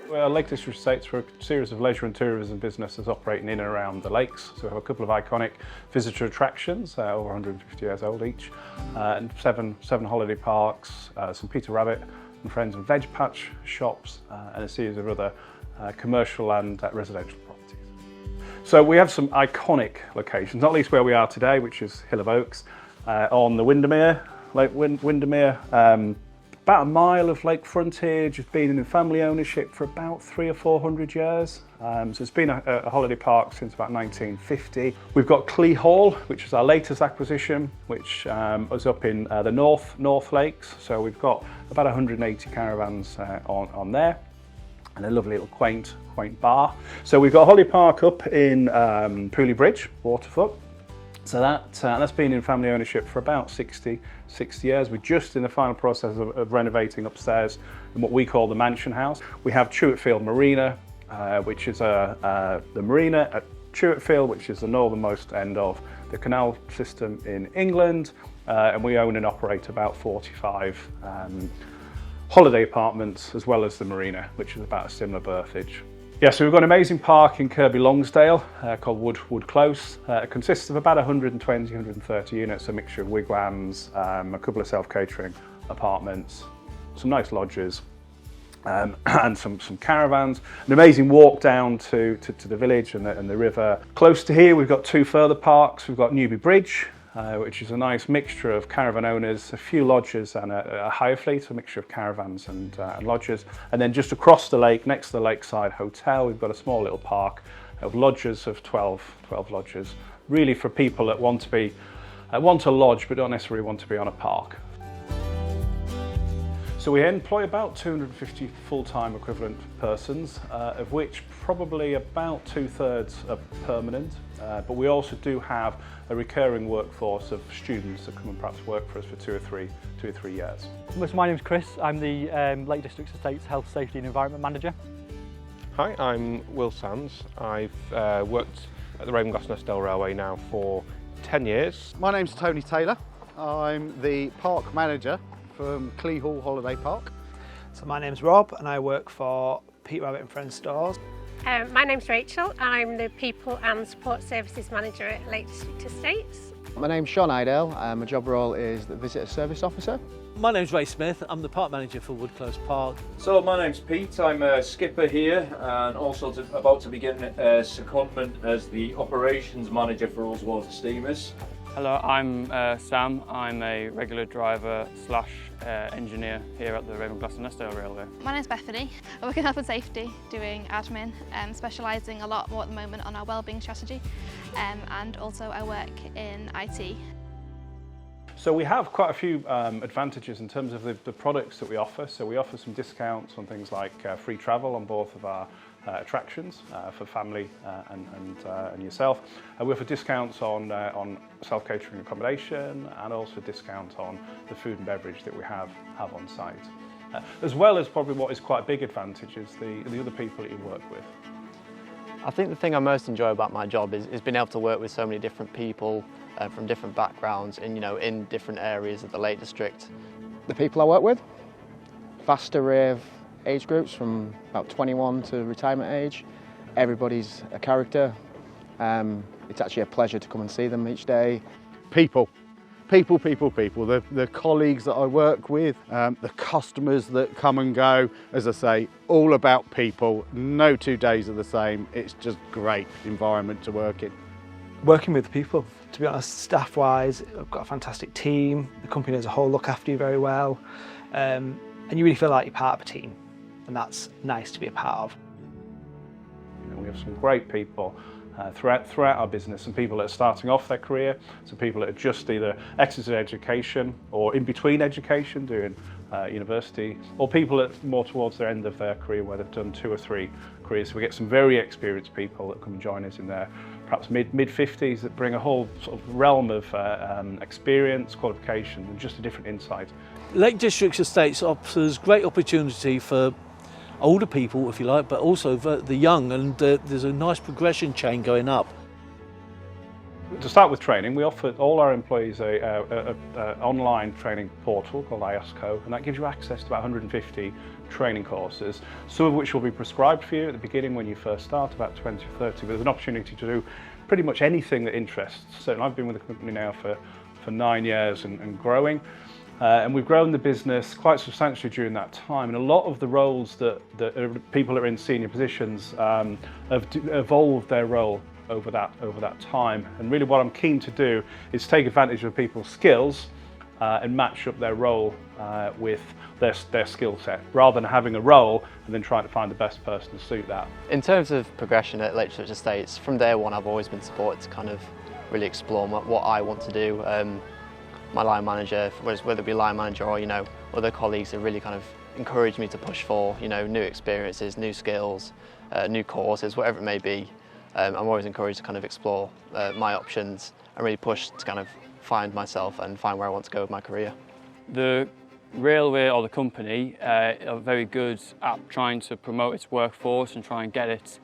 Lake District Estates are a series of leisure and tourism businesses operating in and around the lakes. So we have a couple of iconic visitor attractions, over 150 years old each, and seven holiday parks, some Peter Rabbit and Friends and Veg Patch shops, and a series of other commercial and residential properties. So we have some iconic locations, not least where we are today, which is Hill of Oaks, on the Windermere, Lake Windermere. About a mile of lake frontage. It's been in family ownership for about 300 or 400 years. So it's been a holiday park since about 1950. We've got Clee Hall, which is our latest acquisition, which was up in the North Lakes. So we've got about 180 caravans on there, and a lovely little quaint bar. So we've got Holiday Park up in Pooley Bridge, Waterfoot. So that's been in family ownership for about 60 years. We're just in the final process of renovating upstairs in what we call the Mansion House. We have Chewetfield Marina, which is the marina at Chewetfield, which is the northernmost end of the canal system in England. And we own and operate about 45 holiday apartments, as well as the marina, which is about a similar berthage. Yeah, so we've got an amazing park in Kirkby Longsdale called Wood Close. It consists of about 120, 130 units, a mixture of wigwams, a couple of self-catering apartments, some nice lodges, and some caravans. An amazing walk down to the village and the river. Close to here, we've got two further parks. We've got Newby Bridge, which is a nice mixture of caravan owners, a few lodges and a hire fleet, a mixture of caravans and lodges. And then just across the lake, next to the Lakeside Hotel, we've got a small little park of lodges of 12 lodges, really for people that want to lodge but don't necessarily want to be on a park. So we employ about 250 full-time equivalent persons, of which probably about 2/3 are permanent, but we also do have a recurring workforce of students that come and perhaps work for us for two or three years. My name's Chris. I'm the Lake District Estates Health, Safety and Environment Manager. Hi, I'm Will Sands. I've worked at the Raven Glasnestdale Railway now for 10 years. My name's Tony Taylor. I'm the Park Manager from Clee Hall Holiday Park. So my name's Rob and I work for Peter Rabbit and Friends Stores. My name's Rachel. I'm the People and Support Services Manager at Lake District Estates. My name's Sean Idell. My job role is the Visitor Service Officer. My name's Ray Smith. I'm the Park Manager for Wood Close Park. So my name's Pete. I'm a skipper here and also about to begin secondment as the Operations Manager for Ullswater Steamers. Hello, I'm Sam. I'm a regular driver / engineer here at the Raven Glasnestdale Railway. My name's Bethany. I work in health and safety doing admin, specialising a lot more at the moment on our wellbeing strategy, and also I work in IT. So we have quite a few advantages in terms of the products that we offer. So we offer some discounts on things like free travel on both of our attractions for family and yourself. We offer discounts on self-catering accommodation and also discounts on the food and beverage that we have on site. As well as probably what is quite a big advantage is the other people that you work with. I think the thing I most enjoy about my job is being able to work with so many different people from different backgrounds and in different areas of the Lake District. The people I work with, vast array of age groups from about 21 to retirement age. Everybody's a character. It's actually a pleasure to come and see them each day. People. The colleagues that I work with, the customers that come and go. As I say, all about people. No 2 days are the same. It's just great environment to work in. Working with people, to be honest, staff-wise, I've got a fantastic team. The company as a whole look after you very well. And you really feel like you're part of a team. And that's nice to be a part of. We have some great people throughout our business, some people that are starting off their career, some people that are just either exited education or in between education doing university, or people that are more towards their end of their career where they've done 2 or 3 careers. So we get some very experienced people that come and join us in their perhaps mid-50s that bring a whole sort of realm of experience, qualification and just a different insight. Lake District Estates offers great opportunity for older people, if you like, but also the young, and there's a nice progression chain going up. To start with training, we offer all our employees a online training portal called IOSCO, and that gives you access to about 150 training courses, some of which will be prescribed for you at the beginning when you first start, about 20 or 30, but there's an opportunity to do pretty much anything that interests. So I've been with the company now for 9 years and growing. And we've grown the business quite substantially during that time, and a lot of the roles that people that are in senior positions have evolved their role over that time. And really what I'm keen to do is take advantage of people's skills and match up their role with their skill set, rather than having a role and then trying to find the best person to suit that. In terms of progression at Lake District Estates, from day one I've always been supported to kind of really explore what I want to do. My line manager, whether it be line manager or other colleagues, have really kind of encouraged me to push for new experiences, new skills, new courses, whatever it may be. I'm always encouraged to kind of explore my options and really push to kind of find myself and find where I want to go with my career. The railway or the company are very good at trying to promote its workforce and try and get it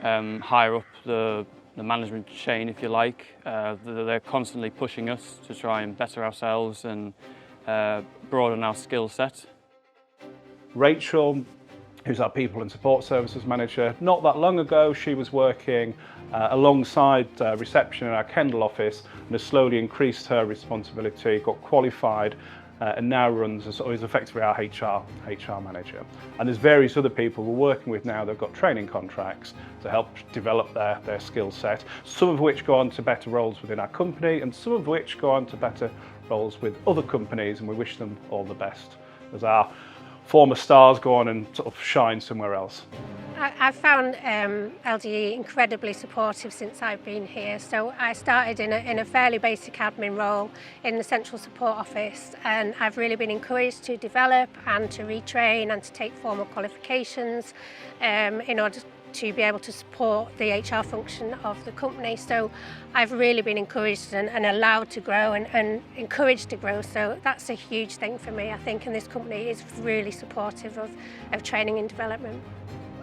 higher up the management chain, if you like. They're constantly pushing us to try and better ourselves and broaden our skill set. Rachel, who's our People and Support Services Manager, not that long ago she was working alongside reception in our Kendal office and has slowly increased her responsibility, got qualified, and now runs is effectively our HR manager. And there's various other people we're working with now that have got training contracts to help develop their skill set, some of which go on to better roles within our company and some of which go on to better roles with other companies, and we wish them all the best as our former stars go on and sort of shine somewhere else. I've found LDE incredibly supportive since I've been here. So I started in a fairly basic admin role in the central support office, and I've really been encouraged to develop and to retrain and to take formal qualifications in order to be able to support the HR function of the company. So I've really been encouraged and allowed to grow and encouraged to grow. So that's a huge thing for me, I think, and this company is really supportive of training and development.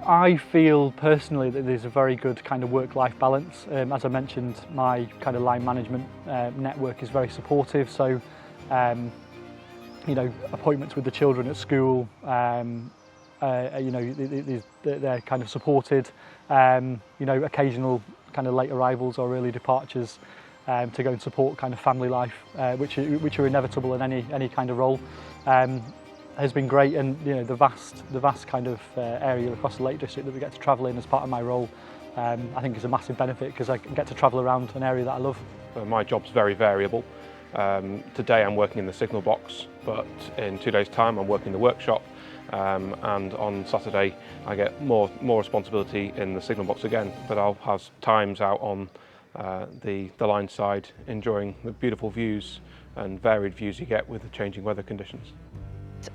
I feel personally that there's a very good kind of work-life balance. As I mentioned, my kind of line management network is very supportive. So, appointments with the children at school, they're kind of supported. Occasional kind of late arrivals or early departures to go and support kind of family life, which are inevitable in any kind of role. Has been great, and the vast kind of area across the Lake District that we get to travel in as part of my role, I think is a massive benefit because I get to travel around an area that I love. My job's very variable. Today I'm working in the signal box, but in 2 days' time I'm working in the workshop, and on Saturday I get more responsibility in the signal box again, but I'll have times out on the line side enjoying the beautiful views and varied views you get with the changing weather conditions.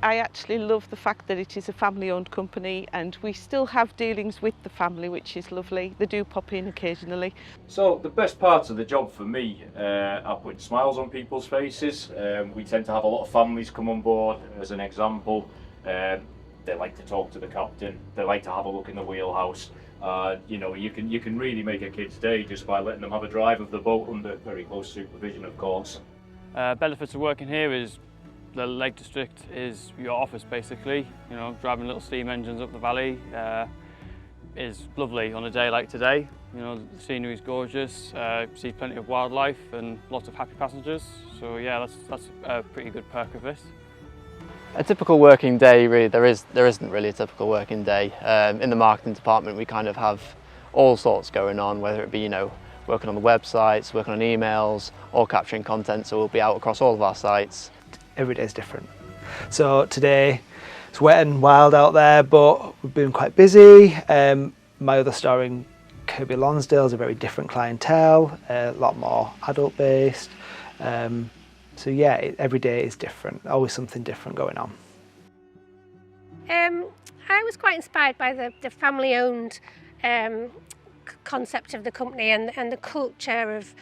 I actually love the fact that it is a family-owned company and we still have dealings with the family, which is lovely. They do pop in occasionally. So the best parts of the job for me are putting smiles on people's faces. We tend to have a lot of families come on board. As an example, they like to talk to the captain. They like to have a look in the wheelhouse. You can really make a kid's day just by letting them have a drive of the boat under very close supervision, of course. Benefits of working here is the Lake District is your office basically. Driving little steam engines up the valley is lovely on a day like today. The scenery is gorgeous, see plenty of wildlife and lots of happy passengers. So yeah, that's a pretty good perk of this. A typical working day, really, there isn't really a typical working day. In the marketing department we kind of have all sorts going on, whether it be working on the websites, working on emails, or capturing content, so we'll be out across all of our sites. Every day is different. So today it's wet and wild out there, but we've been quite busy. My other store in Kirkby Lonsdale is a very different clientele, a lot more adult based. So yeah, every day is different, always something different going on. I was quite inspired by the family-owned concept of the company and the culture of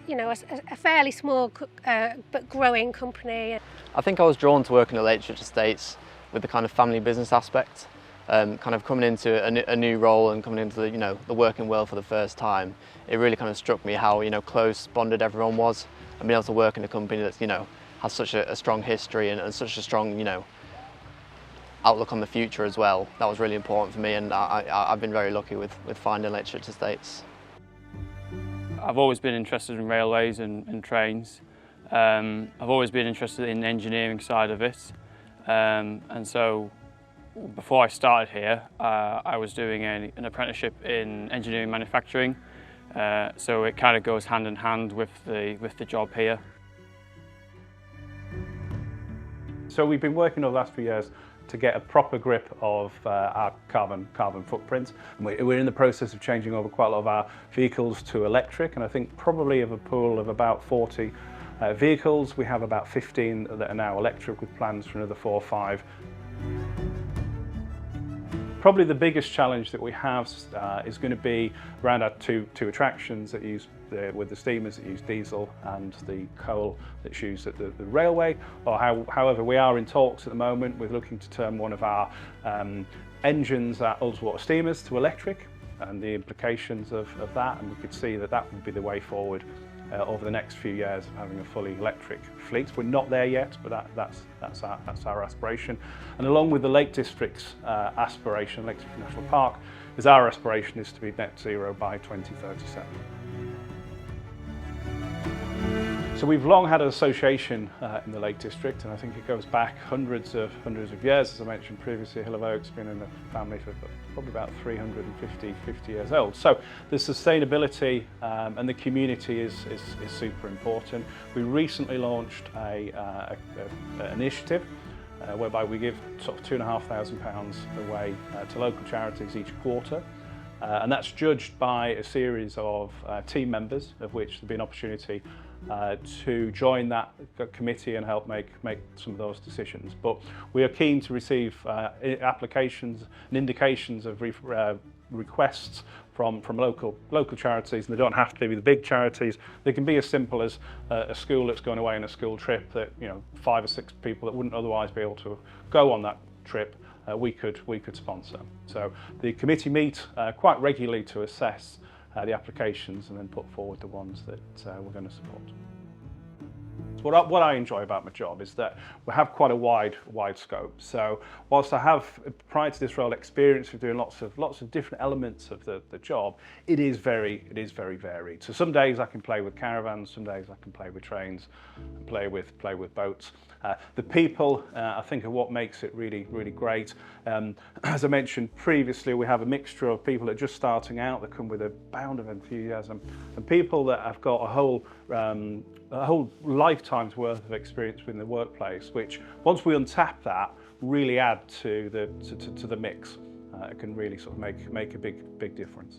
a fairly small but growing company. I think I was drawn to working at Lake District Estates with the kind of family business aspect. kind of coming into a new role and coming into the working world for the first time, it really kind of struck me how close bonded everyone was, and being able to work in a company that's has such a strong history and such a strong outlook on the future as well. That was really important for me, and I've been very lucky with finding Lake District Estates. I've always been interested in railways and trains. I've always been interested in the engineering side of it, and so before I started here, I was doing an apprenticeship in engineering manufacturing, so it kind of goes hand in hand with the job here. So we've been working over the last few years to get a proper grip of our carbon footprint. And we're in the process of changing over quite a lot of our vehicles to electric, and I think probably of a pool of about 40 vehicles, we have about 15 that are now electric, with plans for another 4 or 5. Probably the biggest challenge that we have is going to be around our two attractions that use with the steamers that use diesel and the coal that's used at the railway. However, we are in talks at the moment with looking to turn one of our engines at Ullswater steamers to electric, and the implications of that, and we could see that would be the way forward over the next few years of having a fully electric fleet. We're not there yet, but that's our aspiration. And along with the Lake District's aspiration, Lake District National Park, our aspiration is to be net zero by 2037. So we've long had an association in the Lake District, and I think it goes back hundreds of years. As I mentioned previously, Hill of Oak's been in the family for probably about 350 years old. So the sustainability and the community is super important. We recently launched an initiative whereby we give sort of £2,500 away to local charities each quarter. And that's judged by a series of team members, of which there'll be an opportunity to join that committee and help make some of those decisions. But we are keen to receive applications and indications of requests from local charities, and they don't have to be the big charities. They can be as simple as a school that's going away on a school trip that 5 or 6 people that wouldn't otherwise be able to go on that trip we could sponsor. So the committee meet quite regularly to assess the applications and then put forward the ones that we're going to support. So what I enjoy about my job is that we have quite a wide scope. So whilst I have, prior to this role, experience of doing lots of different elements of the job, it is very varied. So some days I can play with caravans, some days I can play with trains, and play with boats. The people, I think, are what makes it really great. As I mentioned previously, we have a mixture of people that are just starting out, that come with a bound of enthusiasm, and people that have got a whole lifetime's worth of experience within the workplace, which once we untap that, really add to the mix. It can really sort of make a big difference.